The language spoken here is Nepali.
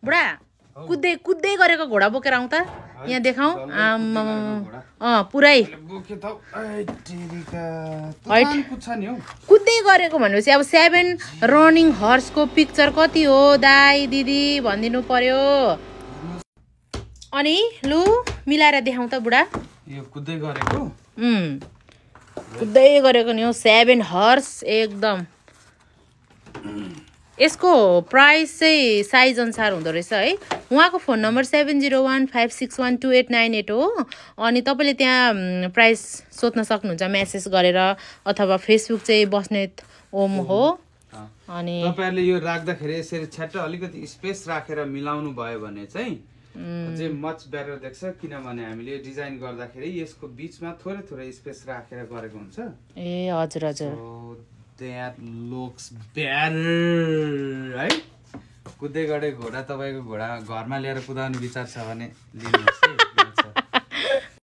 बुढा कुद्दै कुद्दै गरेको घोडा बोकेर आउँ त यहाँ देखाउँ पुरै कुद्दै गरेको भनेपछि अब 7 रनिङ हर्सको पिक्चर कति हो दाई दिदी भनिदिनु पर्यो अनि लु मिलाएर देखाउँ त बुढा यो कुद्दै गरेको कुद्दै गरेको नि हो 7 हर्स एकदम यसको प्राइस चाहिँ साइज अनुसार हुँदो रहेछ है उहाँको फोन नम्बर 7015612898 हो अनि तपाईँले त्यहाँ प्राइस सोध्न सक्नुहुन्छ मेसेज गरेर अथवा फेसबुक चाहिँ बस्नेत ओम हो अनि तपाईहरुले यो राख्दाखेरि यसरी छ्याट्ट अलिकति स्पेस राखेर मिलाउनु भयो भने चाहिँ अझै मच बेटर देख्छ किनभने हामीले डिजाइन गर्दाखेरि यसको बीचमा थोरै थोरै स्पेस राखेर गरेको हुन्छ ए हजुर हजुर that looks better है कुद्दै गरे घोडा तपाईको घोडा घरमा ल्याएर कुदाउने विचार छ भने लिनुहोस् है